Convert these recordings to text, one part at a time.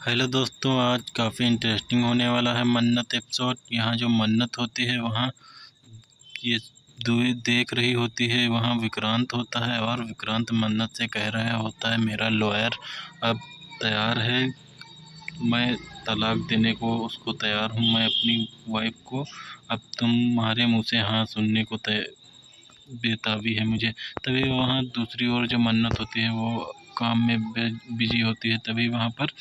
Hello दोस्तों, आज काफ़ी इंटरेस्टिंग होने वाला है मन्नत एपिसोड। यहाँ जो मन्नत होती है वहाँ ये देख रही होती है, वहाँ विक्रांत होता है और विक्रांत मन्नत से कह रहा होता है मेरा लॉयर अब तैयार है, मैं तलाक देने को उसको तैयार हूँ, मैं अपनी वाइफ को। अब तुम्हारे मुँह से हाँ सुनने को बेताबी है मुझे। तभी वहाँ दूसरी ओर जो मन्नत होती है वो काम में बिजी होती है। तभी वहाँ पर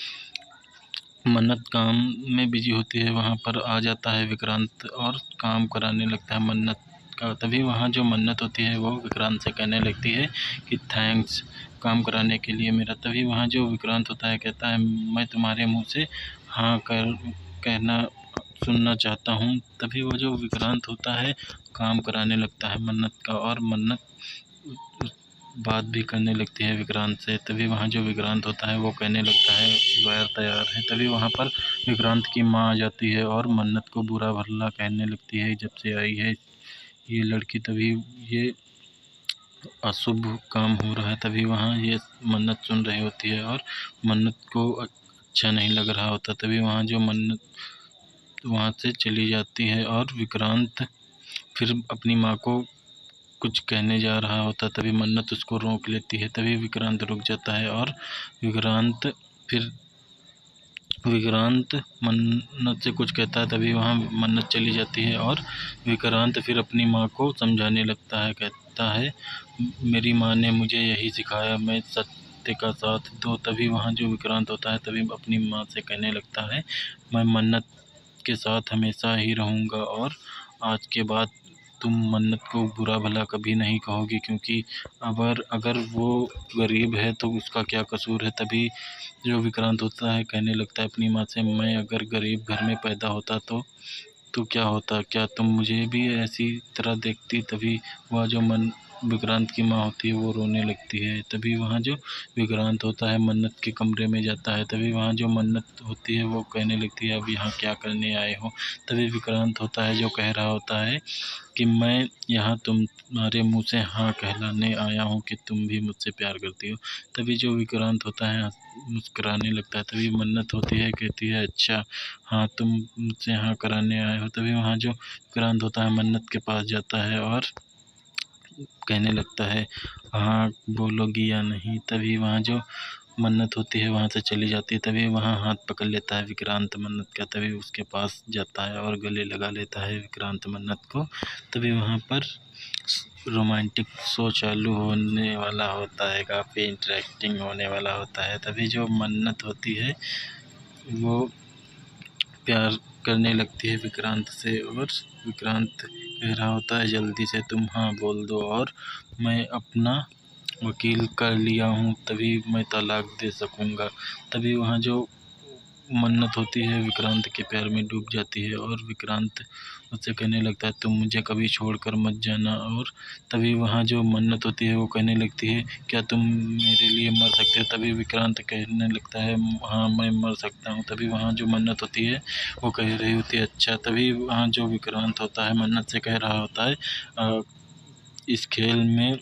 मन्नत काम में बिजी होती है, वहाँ पर आ जाता है विक्रांत और काम कराने लगता है मन्नत का। तभी वहाँ जो मन्नत होती है वो विक्रांत से कहने लगती है कि थैंक्स काम कराने के लिए मेरा। तभी वहाँ जो विक्रांत होता है कहता है मैं तुम्हारे मुँह से हाँ कहना सुनना चाहता हूँ। तभी वो जो विक्रांत होता है काम कराने लगता है मन्नत का और मन्नत बात भी करने लगती है विक्रांत से। तभी वहाँ जो विक्रांत होता है वो कहने लगता है लॉयर तैयार है। तभी वहाँ पर विक्रांत की माँ आ जाती है और मन्नत को बुरा भला कहने लगती है, जब से आई है ये लड़की तभी ये अशुभ काम हो रहा है। तभी वहाँ ये मन्नत सुन रही होती है और मन्नत को अच्छा नहीं लग रहा होता। तभी वहाँ जो मन्नत वहाँ से चली जाती है और विक्रांत फिर अपनी माँ को कुछ कहने जा रहा होता, तभी मन्नत उसको रोक लेती है। तभी विक्रांत रुक जाता है और विक्रांत फिर विक्रांत मन्नत से कुछ कहता है। तभी वहाँ मन्नत चली जाती है और विक्रांत फिर अपनी माँ को समझाने लगता है, कहता है मेरी माँ ने मुझे यही सिखाया, मैं सत्य का साथ दो। तभी वहाँ जो विक्रांत होता है तभी अपनी माँ से कहने लगता है मैं मन्नत के साथ हमेशा ही रहूँगा और आज के बाद तुम मन्नत को बुरा भला कभी नहीं कहोगी, क्योंकि अगर अगर वो गरीब है तो उसका क्या कसूर है। तभी जो विक्रांत होता है कहने लगता है अपनी माँ से मैं अगर गरीब घर में पैदा होता तो क्या होता, क्या तुम मुझे भी ऐसी तरह देखती। तभी वह जो विक्रांत की माँ होती है वो रोने लगती है। तभी वहाँ जो विक्रांत होता है मन्नत के कमरे में जाता है। तभी वहाँ जो मन्नत होती है वो कहने लगती है अब यहाँ क्या करने आए हो। तभी विक्रांत होता है जो कह रहा होता है कि मैं यहाँ तुम्हारे मुँह से हाँ कहलाने आया हूँ कि तुम भी मुझसे प्यार करती हो। तभी जो विक्रांत होता है मुस्कुराने लगता है। तभी मन्नत होती है, कहती है अच्छा हाँ तुम मुझसे हाँ कराने आए हो। तभी वहाँ जो विक्रांत होता है मन्नत के पास जाता है और कहने लगता है हाँ बोलोगी या नहीं। तभी वहाँ जो मन्नत होती है वहाँ से चली जाती है। तभी वहाँ हाथ पकड़ लेता है विक्रांत मन्नत का। तभी उसके पास जाता है और गले लगा लेता है विक्रांत मन्नत को। तभी वहाँ पर रोमांटिक शो चालू होने वाला होता है, काफ़ी इंटरेस्टिंग होने वाला होता है। तभी जो मन्नत होती है वो प्यार करने लगती है विक्रांत से और विक्रांत कह रहा होता है जल्दी से तुम हाँ बोल दो और मैं अपना वकील कर लिया हूँ, तभी मैं तलाक दे सकूँगा। तभी वहाँ जो मन्नत होती है विक्रांत के प्यार में डूब जाती है और विक्रांत उससे कहने लगता है तुम मुझे कभी छोड़कर मत जाना। और तभी वहाँ जो मन्नत होती है वो कहने लगती है क्या तुम मेरे लिए मर सकते हो। तभी विक्रांत कहने लगता है हाँ मैं मर सकता हूँ। तभी वहाँ जो मन्नत होती है वो कह रही होती है अच्छा। तभी वहाँ जो विक्रांत होता है मन्नत से कह रहा होता है इस खेल में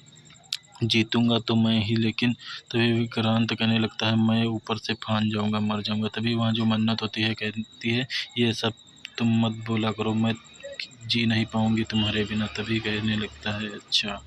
जीतूंगा तो मैं ही, लेकिन तभी विक्रांत कहने लगता है मैं ऊपर से फान जाऊंगा, मर जाऊंगा। तभी वहाँ जो मन्नत होती है कहती है ये सब तुम मत बोला करो, मैं जी नहीं पाऊंगी तुम्हारे बिना। तभी कहने लगता है अच्छा।